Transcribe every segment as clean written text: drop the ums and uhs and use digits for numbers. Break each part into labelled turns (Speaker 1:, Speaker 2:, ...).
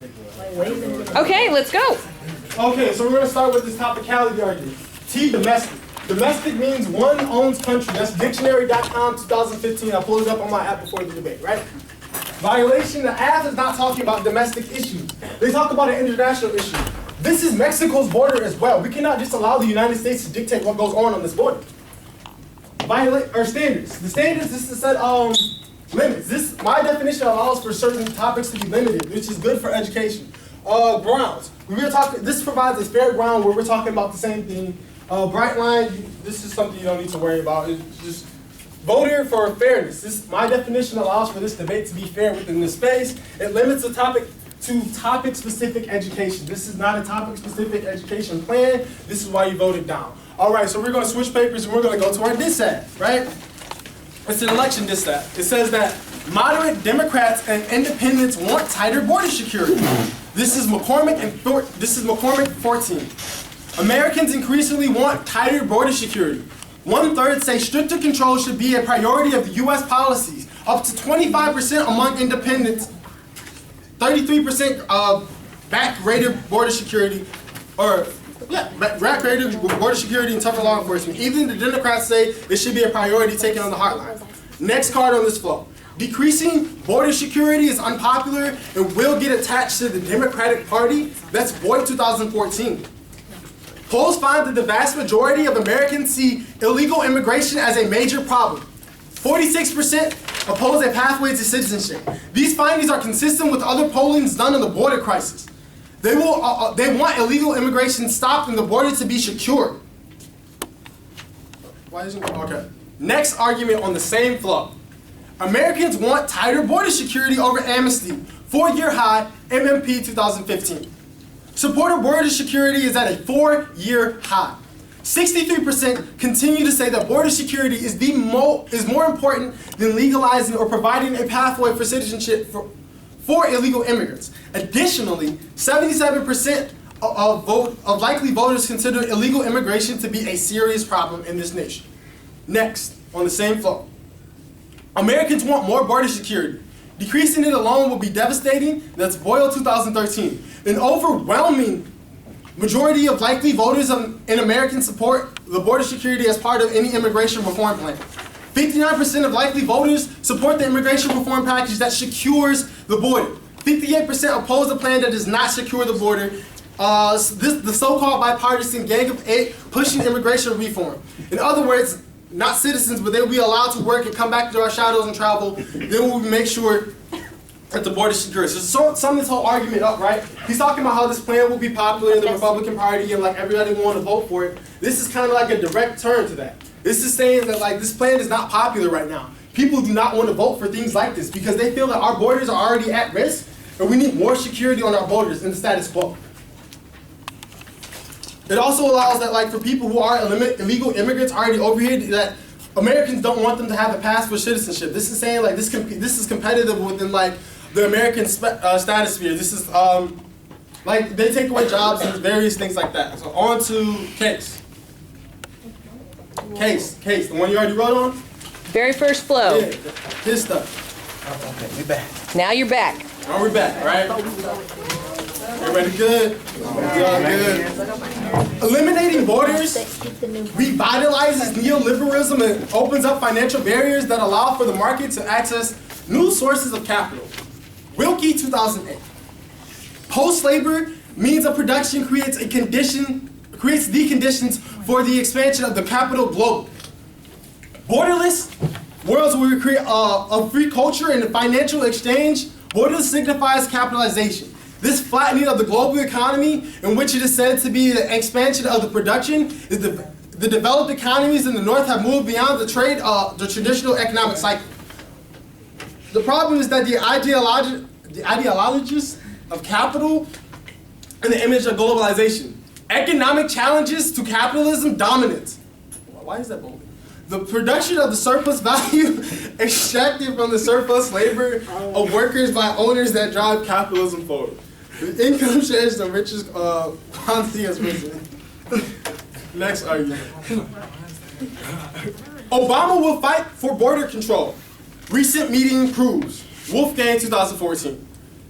Speaker 1: Okay, let's go.
Speaker 2: Okay, so we're going to start with this topicality argument. T, domestic. Domestic means one owns country. That's dictionary.com 2015. I pulled it up on my app before the debate, right? Violation, the app is not talking about domestic issues. They talk about an international issue. This is Mexico's border as well. We cannot just allow the United States to dictate what goes on this border. Standards. The standards, this is set limits. My definition allows for certain topics to be limited, which is good for education. Grounds. This provides a fair ground where we're talking about the same thing. Bright line, this is something you don't need to worry about. It's just voter for fairness. My definition allows for this debate to be fair within this space. It limits the topic to topic-specific education. This is not a topic-specific education plan. This is why you voted down. All right, so we're going to switch papers and we're going to go to our dissent, right? It's an election dissent. It says that moderate Democrats and independents want tighter border security. This is McCormick 14. Americans increasingly want tighter border security. 1/3 say stricter control should be a priority of the U.S. policies. Up to 25% among independents, 33% back greater border security, back greater border security and tougher law enforcement. Even the Democrats say it should be a priority taken on the hotline. Next card on this flow. Decreasing border security is unpopular and will get attached to the Democratic Party. That's Boyd 2014. Polls find that the vast majority of Americans see illegal immigration as a major problem. 46% oppose a pathway to citizenship. These findings are consistent with other pollings done on the border crisis. They want illegal immigration stopped and the border to be secure. Okay. Next argument on the same flow. Americans want tighter border security over amnesty. 4-year high, MMP 2015. Support of border security is at a 4-year high. 63% continue to say that border security is more important than legalizing or providing a pathway for citizenship for illegal immigrants. Additionally, 77% of likely voters consider illegal immigration to be a serious problem in this nation. Next, on the same flow. Americans want more border security. Decreasing it alone will be devastating. That's Boyle 2013. An overwhelming majority of likely voters in Americans support the border security as part of any immigration reform plan. 59% of likely voters support the immigration reform package that secures the border. 58% oppose the plan that does not secure the border. The so-called bipartisan Gang of 8 pushing immigration reform. In other words, not citizens, but they'll be allowed to work and come back to our shadows and travel. Then we'll make sure that the border is secure. So sum this whole argument up, right? He's talking about how this plan will be popular in the Republican Party and like everybody will want to vote for it. This is kind of like a direct turn to that. This is saying that like this plan is not popular right now. People do not want to vote for things like this because they feel that our borders are already at risk and we need more security on our borders than the status quo. It also allows that like for people who are illegal immigrants already over here that Americans don't want them to have a pass for citizenship. This is saying like this is competitive within like the American stratosphere. This is like they take away jobs and various things like that. So on to case. Case, the one you already wrote on?
Speaker 1: Very first flow.
Speaker 2: Yeah, his stuff.
Speaker 3: Okay, we back.
Speaker 1: Now you're back.
Speaker 2: Now we're back, right? Everybody good? Good. Eliminating borders revitalizes neoliberalism and opens up financial barriers that allow for the market to access new sources of capital. Wilkie 2008. Post-labor means of production creates the conditions for the expansion of the capital globe. Borderless worlds where we create a free culture and a financial exchange. Borderless signifies capitalization. This flattening of the global economy, in which it is said to be the expansion of the production, is the developed economies in the North have moved beyond the traditional economic cycle. The problem is that the ideologies of capital and the image of globalization. Economic challenges to capitalism dominance. Why is that bold? The production of the surplus value extracted from the surplus labor of workers by owners that drive capitalism forward. The income shares the richest quantity has risen. Next argument. Obama will fight for border control. Recent meeting proves. Wolfgang 2014.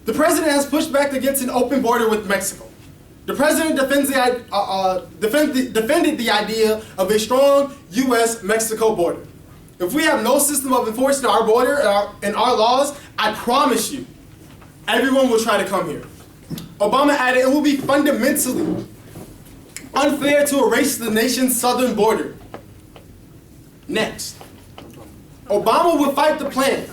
Speaker 2: The president has pushed back against an open border with Mexico. The president defended the idea of a strong U.S.-Mexico border. If we have no system of enforcing our border and our laws, I promise you, everyone will try to come here. Obama added, it will be fundamentally unfair to erase the nation's southern border. Next, Obama will fight the plan.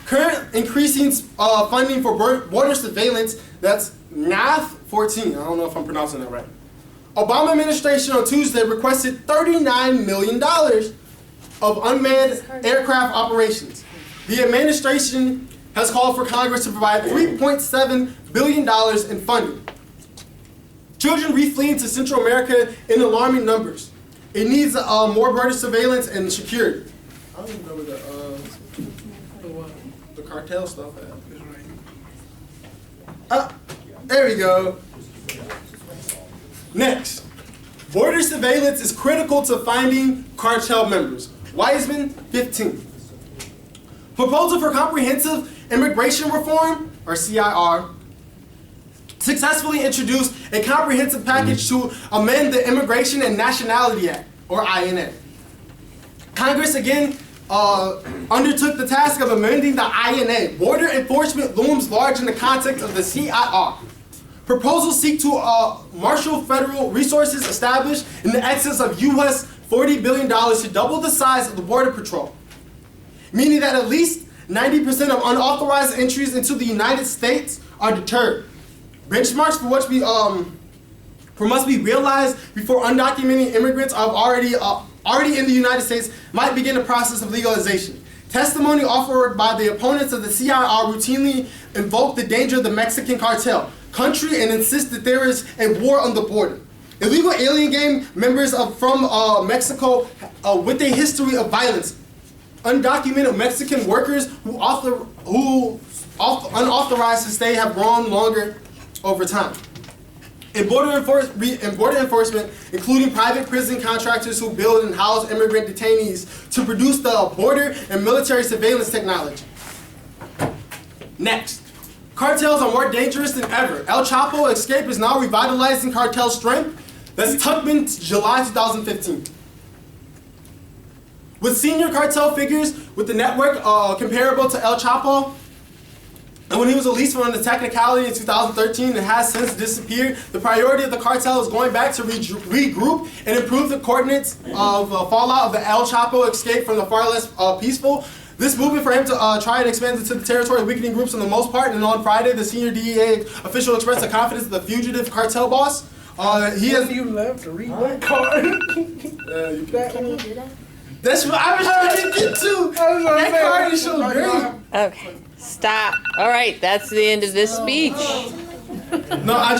Speaker 2: Current increasing funding for border surveillance, that's NAF 14, I don't know if I'm pronouncing that right. Obama administration on Tuesday requested $39 million of unmanned aircraft operations. The administration has called for Congress to provide $3.7 billion in funding. Children refleeing to Central America in alarming numbers. It needs more border surveillance and security. I don't even know where the cartel stuff at. There we go. Next, border surveillance is critical to finding cartel members. Wiseman, 15. Proposal for Comprehensive Immigration Reform, or CIR, successfully introduced a comprehensive package to amend the Immigration and Nationality Act, or INA. Congress again undertook the task of amending the INA. Border enforcement looms large in the context of the CIR. Proposals seek to marshal federal resources established in the excess of US $40 billion to double the size of the Border Patrol, meaning that at least 90% of unauthorized entries into the United States are deterred. Benchmarks for what must be realized before undocumented immigrants are already in the United States might begin the process of legalization. Testimony offered by the opponents of the CIR routinely invoke the danger of the Mexican cartel country and insist that there is a war on the border. Illegal alien gang members from Mexico with a history of violence. Undocumented Mexican workers who unauthorized to stay have grown longer over time. In border enforcement, including private prison contractors who build and house immigrant detainees to produce the border and military surveillance technology. Next, cartels are more dangerous than ever. El Chapo escape is now revitalizing cartel strength. That's Tuckman, July 2015. With senior cartel figures with the network comparable to El Chapo, and when he was released from the technicality in 2013 and has since disappeared, the priority of the cartel is going back to regroup and improve the coordinates of fallout of the El Chapo escape from the far less peaceful. This movement for him to try and expand into the territory of weakening groups for the most part, and on Friday, the senior DEA official expressed the confidence of the fugitive cartel boss. He has.
Speaker 3: You left to read that card.
Speaker 2: You can do that? That's what I was trying to get to. That card is so great.
Speaker 1: Okay, stop. All right, that's the end of this speech.
Speaker 2: No, I